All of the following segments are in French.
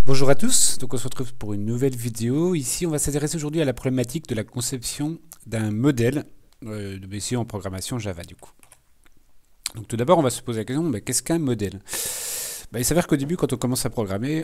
Bonjour à tous, donc on se retrouve pour une nouvelle vidéo. Ici, on va s'intéresser aujourd'hui à la problématique de la conception d'un modèle de BC en programmation Java du coup. Donc tout d'abord, on va se poser la question, qu'est-ce qu'un modèle? Il s'avère qu'au début, quand on commence à programmer,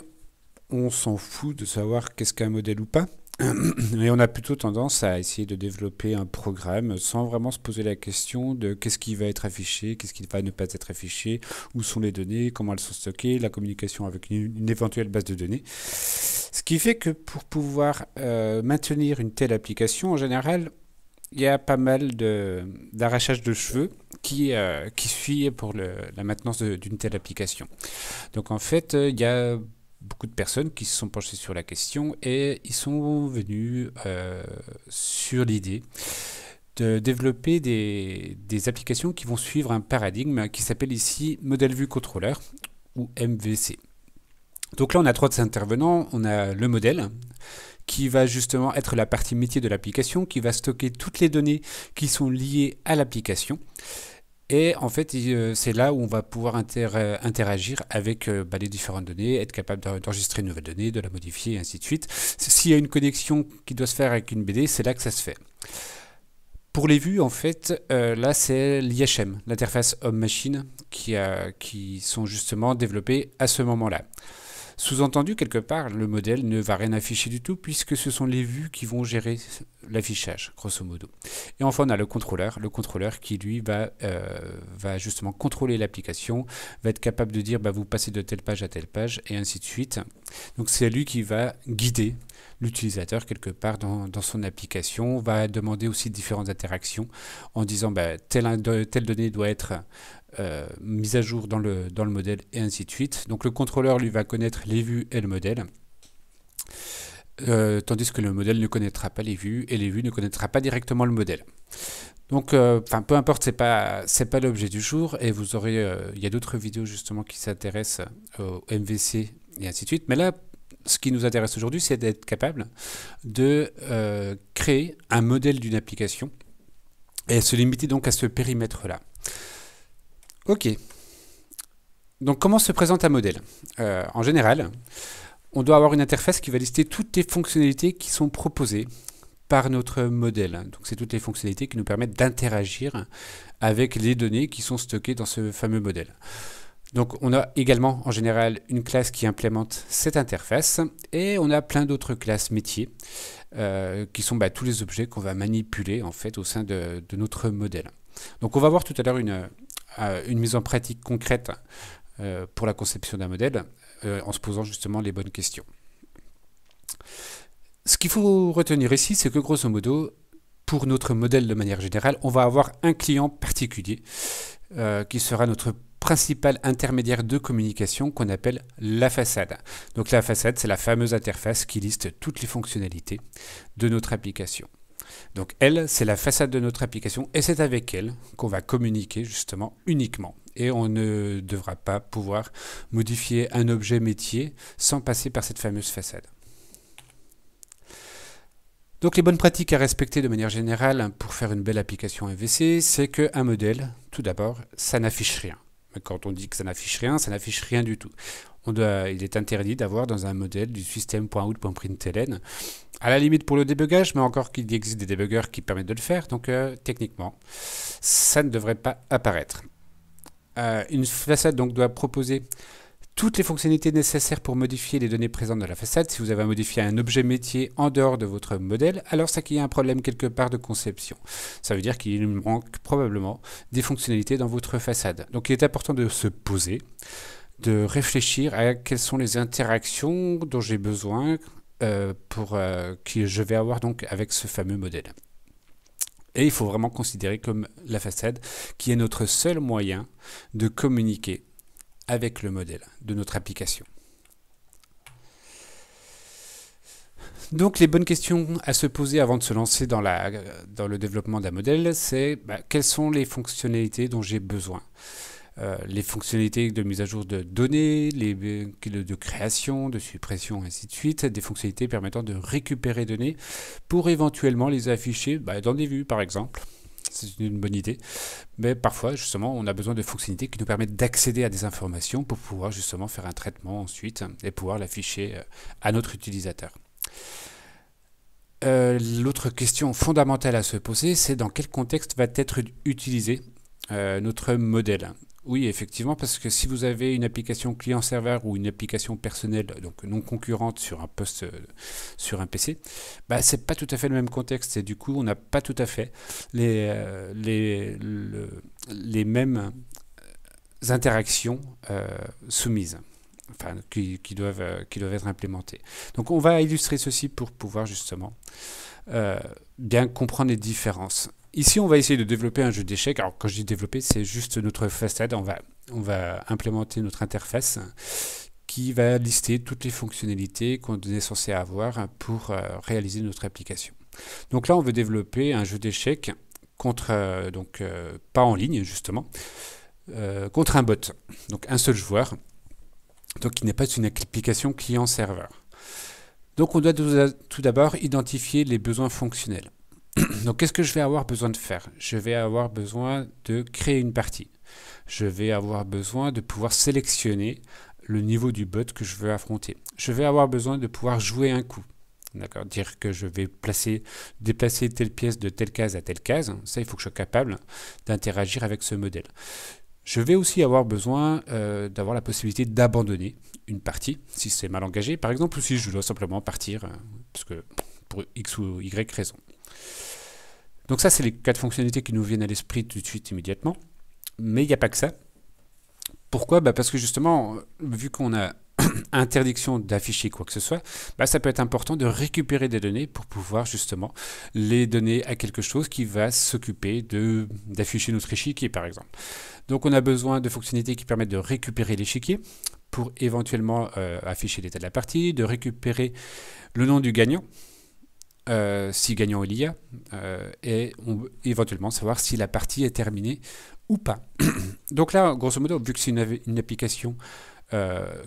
on s'en fout de savoir qu'est-ce qu'un modèle ou pas. Et on a plutôt tendance à essayer de développer un programme sans vraiment se poser la question de qu'est-ce qui va être affiché, qu'est-ce qui va ne pas être affiché, où sont les données, comment elles sont stockées, la communication avec une éventuelle base de données. Ce qui fait que pour pouvoir maintenir une telle application, en général, il y a pas mal d'arrachage de cheveux qui suit pour la maintenance d'une telle application. Donc en fait, il y a beaucoup de personnes qui se sont penchées sur la question et ils sont venus sur l'idée de développer des applications qui vont suivre un paradigme qui s'appelle ici Model View Controller ou MVC. Donc là, on a trois intervenants. On a le modèle qui va justement être la partie métier de l'application, qui va stocker toutes les données qui sont liées à l'application. Et en fait, c'est là où on va pouvoir interagir avec les différentes données, être capable d'enregistrer une nouvelle donnée, de la modifier, et ainsi de suite. S'il y a une connexion qui doit se faire avec une BD, c'est là que ça se fait. Pour les vues, en fait, là, c'est l'IHM, l'interface homme-machine, qui sont justement développées à ce moment-là. Sous-entendu, quelque part, le modèle ne va rien afficher du tout puisque ce sont les vues qui vont gérer l'affichage, grosso modo. Et enfin, on a le contrôleur qui, lui, va justement contrôler l'application, va être capable de dire vous passez de telle page à telle page, et ainsi de suite. Donc c'est lui qui va guider l'utilisateur quelque part dans son application, va demander aussi différentes interactions en disant telle donnée doit être mise à jour dans le modèle et ainsi de suite. Donc le contrôleur lui va connaître les vues et le modèle, tandis que le modèle ne connaîtra pas les vues et les vues ne connaîtra pas directement le modèle. Donc, peu importe, c'est pas l'objet du jour et vous aurez, il y a d'autres vidéos justement qui s'intéressent au MVC et ainsi de suite. Mais là, ce qui nous intéresse aujourd'hui, c'est d'être capable de créer un modèle d'une application et se limiter donc à ce périmètre-là. Ok. Donc, comment se présente un modèle? En général, on doit avoir une interface qui va lister toutes les fonctionnalités qui sont proposées par notre modèle. Donc, c'est toutes les fonctionnalités qui nous permettent d'interagir avec les données qui sont stockées dans ce fameux modèle. Donc, on a également, en général, une classe qui implémente cette interface et on a plein d'autres classes métiers qui sont tous les objets qu'on va manipuler en fait au sein de notre modèle. Donc, on va voir tout à l'heure une mise en pratique concrète pour la conception d'un modèle en se posant justement les bonnes questions. Ce qu'il faut retenir ici, c'est que grosso modo, pour notre modèle de manière générale, on va avoir un client particulier qui sera notre principal intermédiaire de communication qu'on appelle la façade. Donc la façade, c'est la fameuse interface qui liste toutes les fonctionnalités de notre application. Donc elle, c'est la façade de notre application et c'est avec elle qu'on va communiquer justement uniquement. Et on ne devra pas pouvoir modifier un objet métier sans passer par cette fameuse façade. Donc les bonnes pratiques à respecter de manière générale pour faire une belle application MVC, c'est qu'un modèle, tout d'abord, ça n'affiche rien. Mais quand on dit que ça n'affiche rien du tout. Il est interdit d'avoir dans un modèle du system.out.println, à la limite pour le débugage, mais encore qu'il existe des débuggers qui permettent de le faire, donc techniquement, ça ne devrait pas apparaître. Une façade donc doit proposer toutes les fonctionnalités nécessaires pour modifier les données présentes dans la façade. Si vous avez à modifier un objet métier en dehors de votre modèle, alors c'est qu'il y a un problème quelque part de conception. Ça veut dire qu'il manque probablement des fonctionnalités dans votre façade. Donc il est important de se poser, de réfléchir à quelles sont les interactions dont j'ai besoin que je vais avoir donc avec ce fameux modèle. Et il faut vraiment considérer comme la façade qui est notre seul moyen de communiquer avec le modèle de notre application. Donc les bonnes questions à se poser avant de se lancer dans le développement d'un modèle, c'est quelles sont les fonctionnalités dont j'ai besoin. Les fonctionnalités de mise à jour de données, de création, de suppression, ainsi de suite, des fonctionnalités permettant de récupérer données pour éventuellement les afficher dans des vues par exemple. c'est une bonne idée. Mais parfois, justement, on a besoin de fonctionnalités qui nous permettent d'accéder à des informations pour pouvoir justement faire un traitement ensuite et pouvoir l'afficher à notre utilisateur. L'autre question fondamentale à se poser, c'est dans quel contexte va être utilisé notre modèle. Oui, effectivement, parce que si vous avez une application client-serveur ou une application personnelle, donc non concurrente sur un poste, sur un PC, bah, c'est pas tout à fait le même contexte et du coup, on n'a pas tout à fait les mêmes interactions soumises, enfin, qui doivent être implémentées. Donc, on va illustrer ceci pour pouvoir justement bien comprendre les différences. Ici, on va essayer de développer un jeu d'échecs. Alors, quand je dis développer, c'est juste notre façade. On va implémenter notre interface qui va lister toutes les fonctionnalités qu'on est censé avoir pour réaliser notre application. Donc là, on veut développer un jeu d'échecs contre, pas en ligne justement, contre un bot. Donc un seul joueur, donc qui n'est pas une application client-serveur. Donc on doit tout d'abord identifier les besoins fonctionnels. Donc qu'est-ce que je vais avoir besoin de faire? Je vais avoir besoin de créer une partie. Je vais avoir besoin de pouvoir sélectionner le niveau du bot que je veux affronter. Je vais avoir besoin de pouvoir jouer un coup. D'accord, dire que je vais déplacer telle pièce de telle case à telle case. Ça, il faut que je sois capable d'interagir avec ce modèle. Je vais aussi avoir besoin d'avoir la possibilité d'abandonner une partie, si c'est mal engagé, par exemple, ou si je dois simplement partir, parce que pour X ou Y raison. Donc ça, c'est les quatre fonctionnalités qui nous viennent à l'esprit tout de suite, immédiatement. Mais il n'y a pas que ça. Pourquoi? Parce que justement, vu qu'on a interdiction d'afficher quoi que ce soit, ça peut être important de récupérer des données pour pouvoir justement les donner à quelque chose qui va s'occuper d'afficher notre échiquier, par exemple. Donc on a besoin de fonctionnalités qui permettent de récupérer l'échiquier pour éventuellement afficher l'état de la partie, de récupérer le nom du gagnant, si gagnant il y a, et éventuellement savoir si la partie est terminée ou pas. Donc là, grosso modo, vu que c'est une application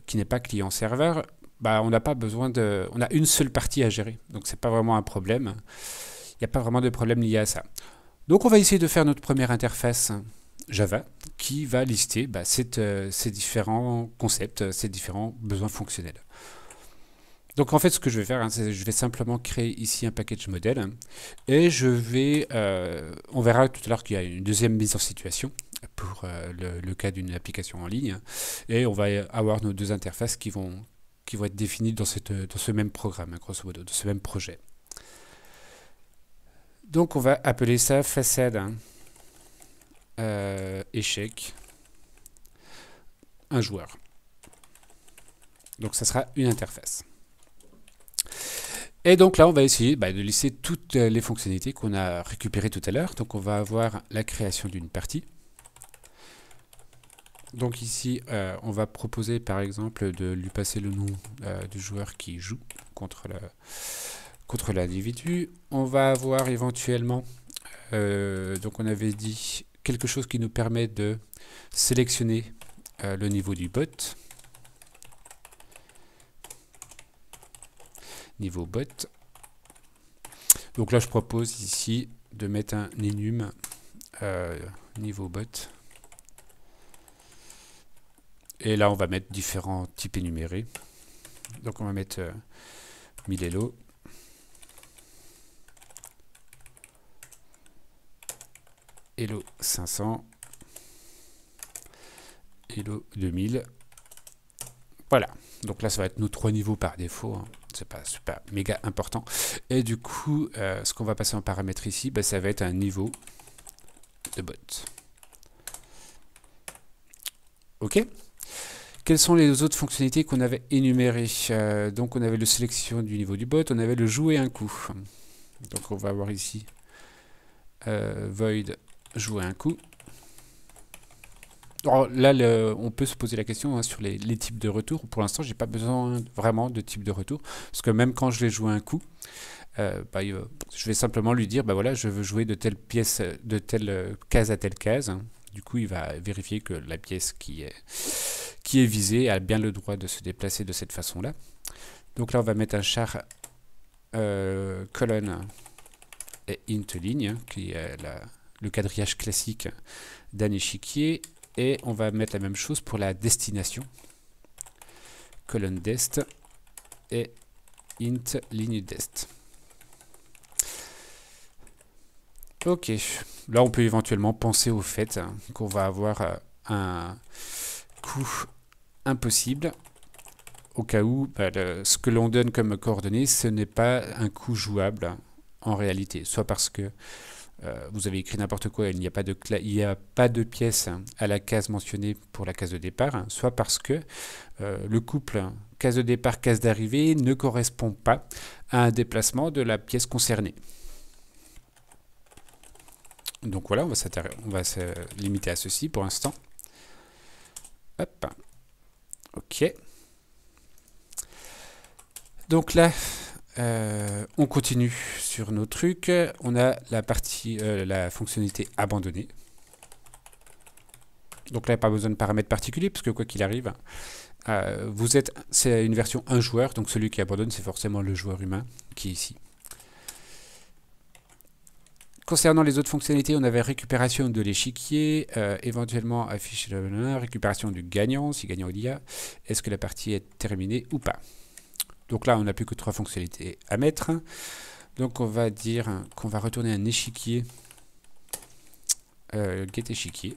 qui n'est pas client-serveur, on n'a pas besoin on a une seule partie à gérer. Donc c'est pas vraiment un problème. Il n'y a pas vraiment de problème lié à ça. Donc on va essayer de faire notre première interface Java qui va lister ces différents concepts, ces différents besoins fonctionnels. Donc en fait, ce que je vais faire, c'est je vais simplement créer ici un package modèle et je vais, on verra tout à l'heure qu'il y a une deuxième mise en situation pour le cas d'une application en ligne et on va avoir nos deux interfaces qui vont être définies dans ce même programme, grosso modo, dans ce même projet. Donc on va appeler ça façade échec un joueur. Donc ça sera une interface. Et donc là, on va essayer de lister toutes les fonctionnalités qu'on a récupérées tout à l'heure. Donc on va avoir la création d'une partie. Donc ici, on va proposer par exemple de lui passer le nom du joueur qui joue contre l'individu. On va avoir éventuellement, donc on avait dit quelque chose qui nous permet de sélectionner le niveau du bot. Niveau bot. Donc là, je propose ici de mettre un enum niveau bot. Et là, on va mettre différents types énumérés. Donc on va mettre 1000 Elo. Elo 500. Elo 2000. Voilà. Donc là, ça va être nos 3 niveaux par défaut. Hein. C'est pas méga important. Et du coup, ce qu'on va passer en paramètre ici, ça va être un niveau de bot. OK. Quelles sont les autres fonctionnalités qu'on avait énumérées? Donc on avait le sélection du niveau du bot, on avait le jouer un coup. Donc on va avoir ici void jouer un coup. Alors là, on peut se poser la question sur les types de retour. Pour l'instant, j'ai pas besoin vraiment de type de retour, parce que même quand je vais jouer un coup, je vais simplement lui dire, voilà, je veux jouer de telle pièce, de telle case à telle case. Du coup, il va vérifier que la pièce qui est visée a bien le droit de se déplacer de cette façon-là. Donc là, on va mettre un char colonne et int ligne, qui est le quadrillage classique d'un échiquier. Et on va mettre la même chose pour la destination. Colonne dest et int ligne dest. Ok, là on peut éventuellement penser au fait qu'on va avoir un coût impossible au cas où ce que l'on donne comme coordonnées, ce n'est pas un coût jouable en réalité, soit parce que vous avez écrit n'importe quoi, il n'y a pas de pièce à la case mentionnée pour la case de départ, soit parce que le couple case de départ, case d'arrivée ne correspond pas à un déplacement de la pièce concernée. Donc voilà, on va se limiter à ceci pour l'instant. Hop. Ok. Donc là, on continue sur nos trucs. On a la partie, la fonctionnalité abandonnée. Donc là, il n'y a pas besoin de paramètres particuliers, parce que quoi qu'il arrive, c'est une version 1 joueur, donc celui qui abandonne, c'est forcément le joueur humain qui est ici. Concernant les autres fonctionnalités, on avait récupération de l'échiquier, éventuellement afficher le récupération du gagnant, si gagnant il y a, est-ce que la partie est terminée ou pas. Donc là, on n'a plus que 3 fonctionnalités à mettre. Donc on va dire qu'on va retourner un échiquier, get échiquier.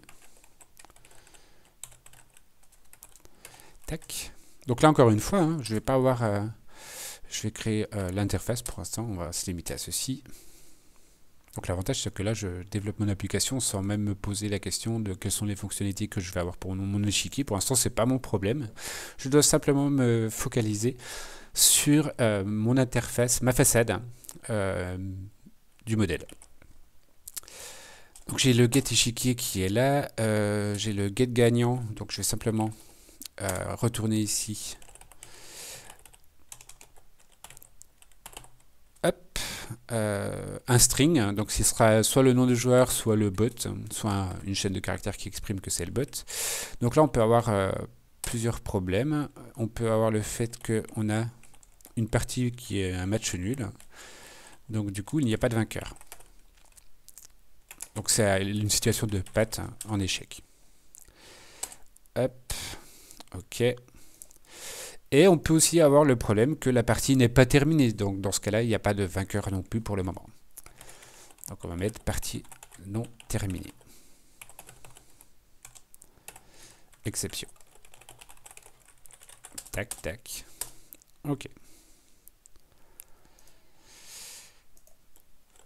Tac. Donc là, encore une fois, hein, je vais pas avoir, je vais créer l'interface pour l'instant, on va se limiter à ceci. Donc l'avantage, c'est que là, je développe mon application sans même me poser la question de quelles sont les fonctionnalités que je vais avoir pour mon échiquier. Pour l'instant, c'est pas mon problème. Je dois simplement me focaliser sur mon interface, ma façade du modèle. Donc j'ai le get échiquier qui est là, j'ai le get gagnant, donc je vais simplement retourner ici. Hop, un string, donc ce sera soit le nom du joueur, soit le bot, soit une chaîne de caractères qui exprime que c'est le bot. Donc là on peut avoir plusieurs problèmes. On peut avoir le fait qu'on a une partie qui est un match nul. Donc du coup, il n'y a pas de vainqueur. Donc c'est une situation de patte en échec. Hop, ok. Et on peut aussi avoir le problème que la partie n'est pas terminée. Donc dans ce cas-là, il n'y a pas de vainqueur non plus pour le moment. Donc on va mettre partie non terminée. Exception. Tac, tac. Ok.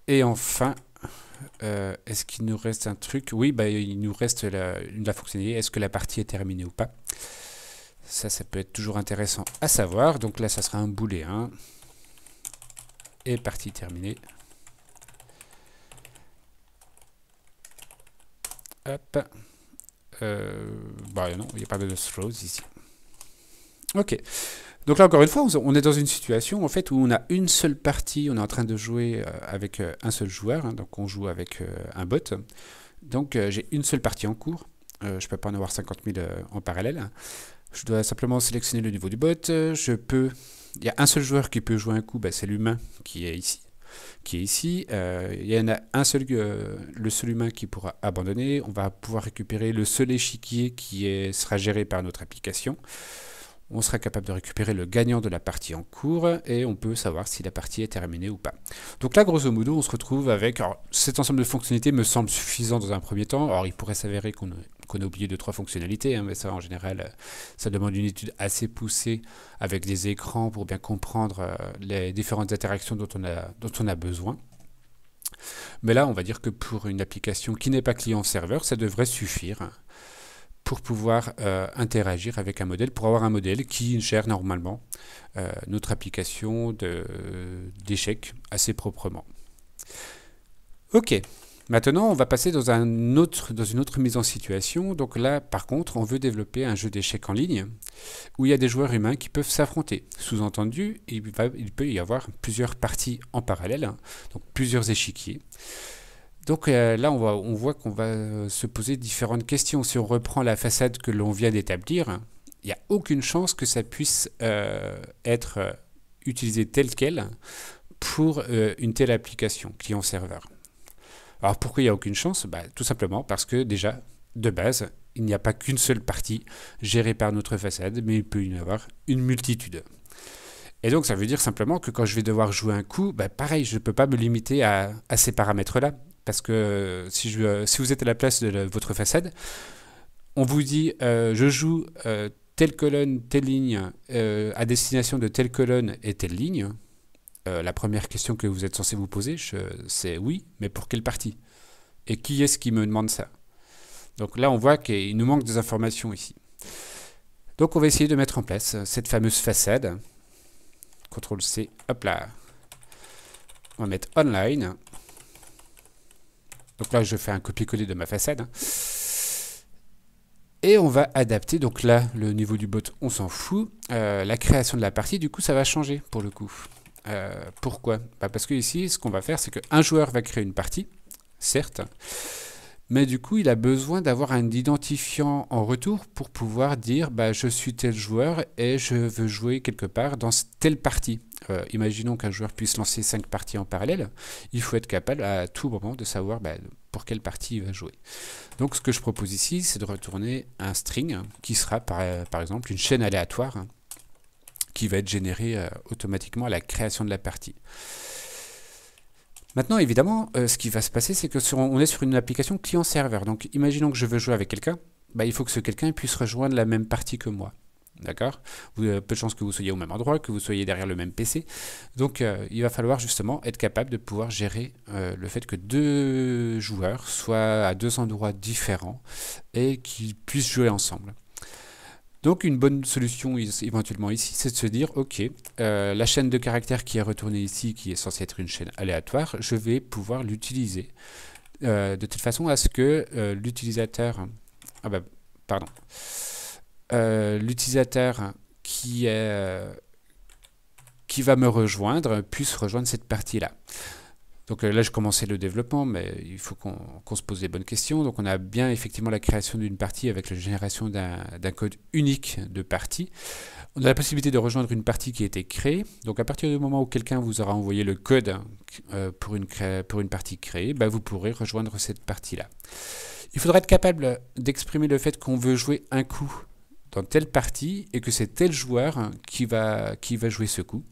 Et enfin, est-ce qu'il nous reste un truc? Oui, bah, il nous reste la fonctionnalité. Est-ce que la partie est terminée ou pas? Ça peut être toujours intéressant à savoir. Donc là, ça sera un booléen. Et partie terminée. Hop. Bah non, il n'y a pas de throws ici. Ok. Donc là, encore une fois, on est dans une situation en fait où on a une seule partie, on est en train de jouer avec un seul joueur, hein, donc on joue avec un bot. Donc j'ai une seule partie en cours, je ne peux pas en avoir 50 000 en parallèle. Je dois simplement sélectionner le niveau du bot. Il y a un seul joueur qui peut jouer un coup, bah, c'est l'humain qui est ici. Il y en a un seul, le seul humain qui pourra abandonner. On va pouvoir récupérer le seul échiquier qui sera géré par notre application. On sera capable de récupérer le gagnant de la partie en cours et on peut savoir si la partie est terminée ou pas. Donc là, grosso modo, on se retrouve avec... Alors, cet ensemble de fonctionnalités me semble suffisant dans un premier temps. Alors, il pourrait s'avérer qu'on a oublié 2-3 fonctionnalités, hein, mais ça, en général, ça demande une étude assez poussée avec des écrans pour bien comprendre les différentes interactions dont on a besoin. Mais là, on va dire que pour une application qui n'est pas client-serveur, ça devrait suffire pour pouvoir interagir avec un modèle, pour avoir un modèle qui gère normalement notre application d'échecs assez proprement. Ok, maintenant on va passer dans une autre mise en situation. Donc là, par contre, on veut développer un jeu d'échecs en ligne où il y a des joueurs humains qui peuvent s'affronter. Sous-entendu, il peut y avoir plusieurs parties en parallèle, hein, donc plusieurs échiquiers. Donc là, on voit qu'on va se poser différentes questions. Si on reprend la façade que l'on vient d'établir, il n'y a aucune chance que ça puisse être utilisé tel quel pour une telle application client-serveur. Alors pourquoi il n'y a aucune chance? Bah, tout simplement parce que déjà, de base, il n'y a pas qu'une seule partie gérée par notre façade, mais il peut y en avoir une multitude. Et donc ça veut dire simplement que quand je vais devoir jouer un coup, bah, pareil, je ne peux pas me limiter à ces paramètres-là. Parce que si vous êtes à la place de votre façade, on vous dit je joue telle colonne, telle ligne à destination de telle colonne et telle ligne. La première question que vous êtes censé vous poser, c'est oui, mais pour quelle partie? Et qui est-ce qui me demande ça? Donc là, on voit qu'il nous manque des informations ici. Donc on va essayer de mettre en place cette fameuse façade. CTRL-C, hop là. On va mettre online. Donc là, je fais un copier-coller de ma façade. Et on va adapter, donc là, le niveau du bot, on s'en fout. La création de la partie, du coup, ça va changer pour le coup. Pourquoi? Parce que ici, ce qu'on va faire, c'est qu'un joueur va créer une partie, certes, mais du coup, il a besoin d'avoir un identifiant en retour pour pouvoir dire je suis tel joueur et je veux jouer quelque part dans telle partie. Imaginons qu'un joueur puisse lancer 5 parties en parallèle. Il faut être capable à tout moment de savoir pour quelle partie il va jouer. Donc ce que je propose ici, c'est de retourner un string qui sera par exemple une chaîne aléatoire qui va être générée automatiquement à la création de la partie. Maintenant, évidemment, ce qui va se passer, c'est que on est sur une application client-serveur. Donc, imaginons que je veux jouer avec quelqu'un. Il faut que ce quelqu'un puisse rejoindre la même partie que moi. D'accord? Peu de chances que vous soyez au même endroit, que vous soyez derrière le même PC. Donc, il va falloir justement être capable de pouvoir gérer le fait que deux joueurs soient à deux endroits différents et qu'ils puissent jouer ensemble. Donc une bonne solution éventuellement ici, c'est de se dire, ok, la chaîne de caractères qui est retournée ici, qui est censée être une chaîne aléatoire, je vais pouvoir l'utiliser de telle façon à ce que l'utilisateur, l'utilisateur qui va me rejoindre puisse rejoindre cette partie-là. Donc là, je commençais le développement, mais il faut qu'on se pose les bonnes questions. Donc on a bien effectivement la création d'une partie avec la génération d'un code unique de partie. On a la possibilité de rejoindre une partie qui a été créée. Donc à partir du moment où quelqu'un vous aura envoyé le code pour une partie créée, vous pourrez rejoindre cette partie-là. Il faudra être capable d'exprimer le fait qu'on veut jouer un coup dans telle partie et que c'est tel joueur qui va jouer ce coup.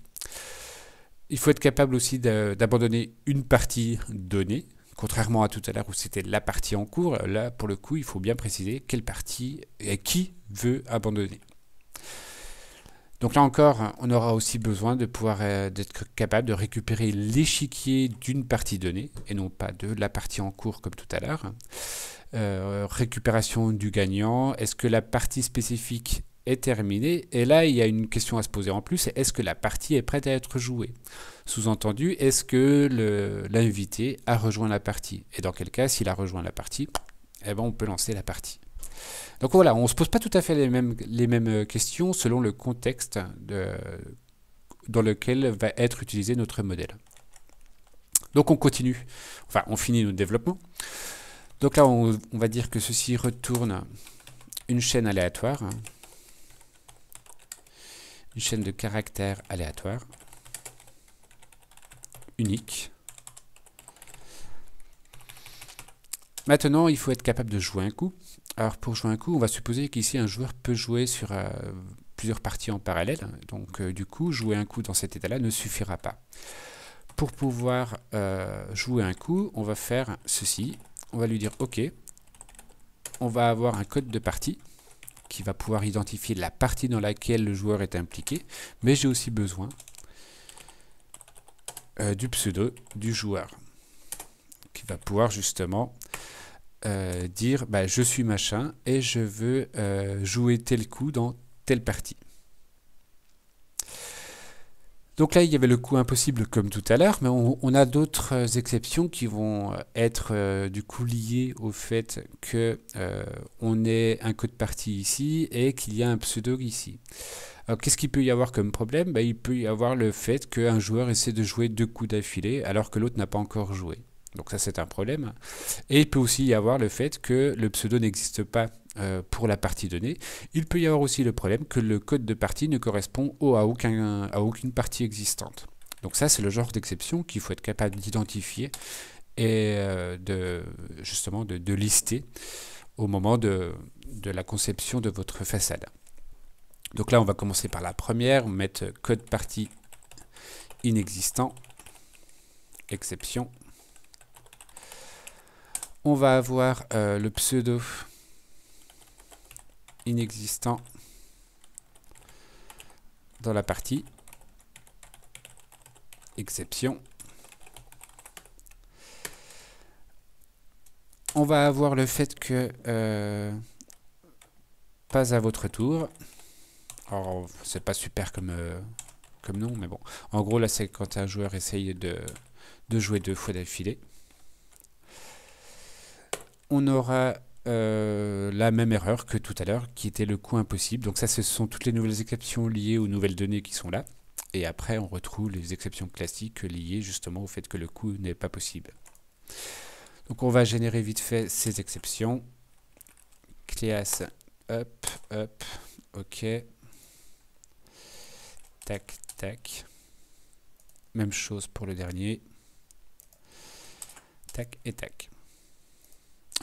Il faut être capable aussi d'abandonner une partie donnée, contrairement à tout à l'heure où c'était la partie en cours. Là, pour le coup, il faut bien préciser quelle partie et qui veut abandonner. Donc là encore, on aura aussi besoin de pouvoir d'être capable de récupérer l'échiquier d'une partie donnée et non pas de la partie en cours comme tout à l'heure. Récupération du gagnant. Est-ce que la partie spécifique est terminée? Et là, il y a une question à se poser en plus, est-ce que la partie est prête à être jouée? Sous-entendu, est-ce que l'invité a rejoint la partie? Et dans quel cas, s'il a rejoint la partie, on peut lancer la partie. Donc voilà, on ne se pose pas tout à fait les mêmes questions selon le contexte dans lequel va être utilisé notre modèle. Donc on continue, on finit notre développement. Donc là, on va dire que ceci retourne une chaîne aléatoire. Une chaîne de caractères aléatoires, unique. Maintenant, il faut être capable de jouer un coup. Alors pour jouer un coup, on va supposer qu'ici un joueur peut jouer sur plusieurs parties en parallèle. Donc du coup, jouer un coup dans cet état-là ne suffira pas. Pour pouvoir jouer un coup, on va faire ceci. On va lui dire OK. On va avoir un code de partie qui va pouvoir identifier la partie dans laquelle le joueur est impliqué, mais j'ai aussi besoin du pseudo du joueur, qui va pouvoir justement dire je suis machin et je veux jouer tel coup dans telle partie. Donc là, il y avait le coup impossible comme tout à l'heure, mais on a d'autres exceptions qui vont être du coup liées au fait que on ait un code partie ici et qu'il y a un pseudo ici. Alors qu'est-ce qu'il peut y avoir comme problème? Il peut y avoir le fait qu'un joueur essaie de jouer deux coups d'affilée alors que l'autre n'a pas encore joué. Donc ça, c'est un problème. Et il peut aussi y avoir le fait que le pseudo n'existe pas pour la partie donnée. Il peut y avoir aussi le problème que le code de partie ne correspond à aucune partie existante. Donc ça, c'est le genre d'exception qu'il faut être capable d'identifier et justement de lister au moment de la conception de votre façade. Donc là, on va commencer par la première, mettre code partie inexistant, exception. On va avoir le pseudo inexistant dans la partie exception. On va avoir le fait que pas à votre tour. Alors, c'est pas super comme nom, mais bon. En gros, là, c'est quand un joueur essaye de jouer 2 fois d'affilée. On aura la même erreur que tout à l'heure, qui était le coup impossible. Donc ça, ce sont toutes les nouvelles exceptions liées aux nouvelles données qui sont là. Et après, on retrouve les exceptions classiques liées justement au fait que le coup n'est pas possible. Donc on va générer vite fait ces exceptions. Class up, ok. Tac, tac. Même chose pour le dernier. Tac et tac.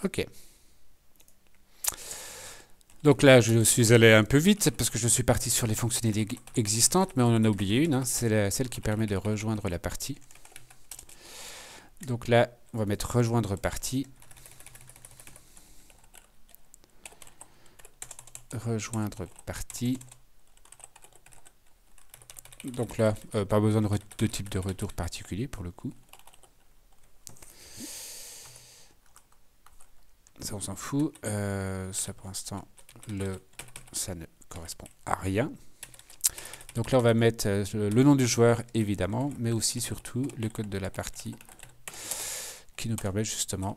Ok. Donc là, je suis allé un peu vite parce que je suis parti sur les fonctionnalités existantes, mais on en a oublié une. Hein, c'est celle qui permet de rejoindre la partie. Donc là, on va mettre rejoindre partie. Rejoindre partie. Donc là, pas besoin de type de retour particulier pour le coup. Ça, on s'en fout. Ça, pour l'instant, ça ne correspond à rien. Donc là, on va mettre le nom du joueur, évidemment, mais aussi, surtout, le code de la partie qui nous permet justement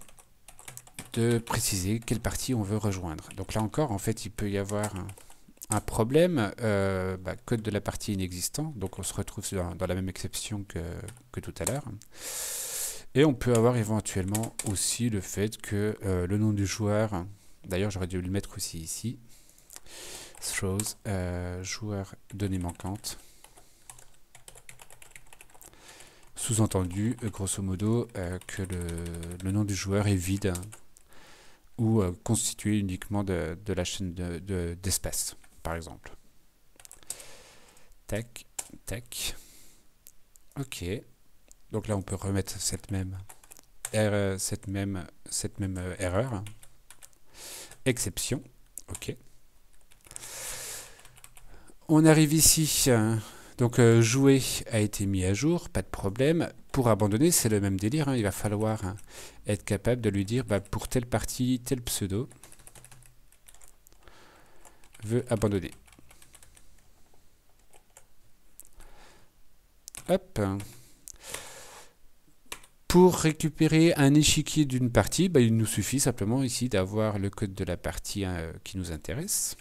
de préciser quelle partie on veut rejoindre. Donc là encore, en fait, il peut y avoir un problème. Code de la partie inexistant. Donc on se retrouve dans la même exception que tout à l'heure. Et on peut avoir éventuellement aussi le fait que le nom du joueur, d'ailleurs j'aurais dû le mettre aussi ici, throws, joueur données manquantes. Sous-entendu, grosso modo, que le nom du joueur est vide ou constitué uniquement de la chaîne d'espace, par exemple. Tac, tac. Ok. Donc là, on peut remettre cette même erreur. Exception. OK. On arrive ici. Donc, jouer a été mis à jour. Pas de problème. Pour abandonner, c'est le même délire. Hein. Il va falloir être capable de lui dire pour telle partie, tel pseudo veut abandonner. Hop. Pour récupérer un échiquier d'une partie, il nous suffit simplement ici d'avoir le code de la partie qui nous intéresse.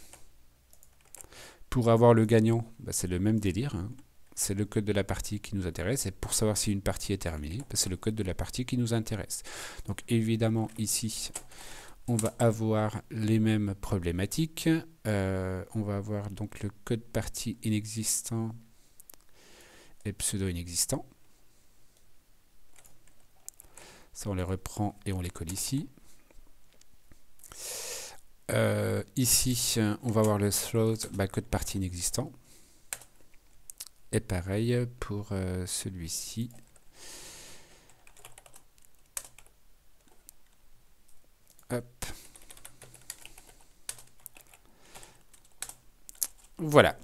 Pour avoir le gagnant, c'est le même délire. Hein. C'est le code de la partie qui nous intéresse. Et pour savoir si une partie est terminée, c'est le code de la partie qui nous intéresse. Donc évidemment, ici, on va avoir les mêmes problématiques. On va avoir donc le code partie inexistant et pseudo inexistant. Ça, on les reprend et on les colle ici. Ici, on va voir le throws, code partie inexistant. Et pareil pour celui-ci. Hop. Voilà.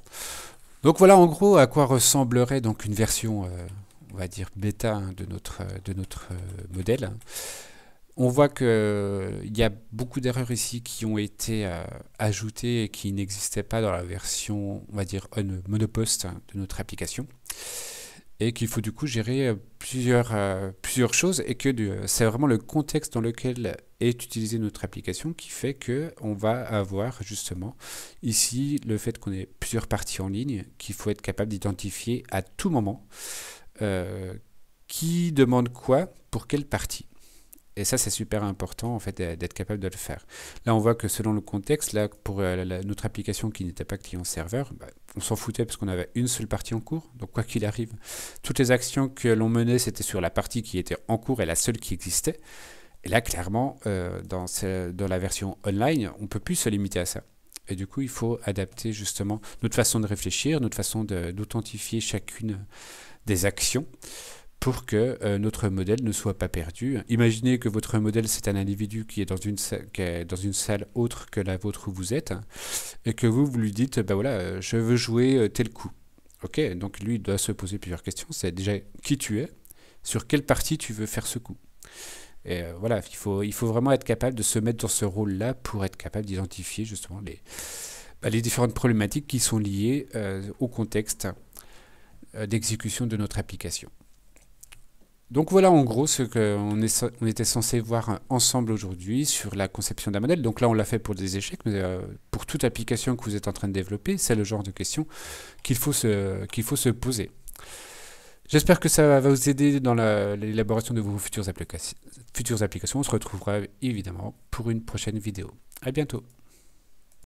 Donc voilà en gros à quoi ressemblerait donc une version on va dire bêta de notre modèle. On voit qu'il y a beaucoup d'erreurs ici qui ont été ajoutées et qui n'existaient pas dans la version, on va dire, monopost de notre application. Et qu'il faut du coup gérer plusieurs choses et que c'est vraiment le contexte dans lequel est utilisée notre application qui fait qu'on va avoir justement ici le fait qu'on ait plusieurs parties en ligne qu'il faut être capable d'identifier à tout moment qui demande quoi pour quelle partie. Et ça, c'est super important en fait d'être capable de le faire. Là, on voit que selon le contexte, là pour notre application qui n'était pas client-serveur, bah, on s'en foutait parce qu'on avait une seule partie en cours. Donc quoi qu'il arrive, toutes les actions que l'on menait, c'était sur la partie qui était en cours et la seule qui existait. Et là, clairement, dans la version online, on ne peut plus se limiter à ça. Et du coup, il faut adapter justement notre façon de réfléchir, notre façon d'authentifier chacune des actions pour que notre modèle ne soit pas perdu. Imaginez que votre modèle, c'est un individu qui est dans une salle autre que la vôtre où vous êtes, et que vous lui dites, bah voilà, je veux jouer tel coup. Ok, donc lui, il doit se poser plusieurs questions. C'est déjà qui tu es, sur quelle partie tu veux faire ce coup. Et voilà, il faut vraiment être capable de se mettre dans ce rôle-là pour être capable d'identifier justement les différentes problématiques qui sont liées au contexte d'exécution de notre application. Donc voilà en gros ce qu'on on était censé voir ensemble aujourd'hui sur la conception d'un modèle. Donc là on l'a fait pour des échecs, mais pour toute application que vous êtes en train de développer, c'est le genre de questions qu'il faut se poser. J'espère que ça va vous aider dans l'élaboration de vos futures applications. On se retrouvera évidemment pour une prochaine vidéo. À bientôt.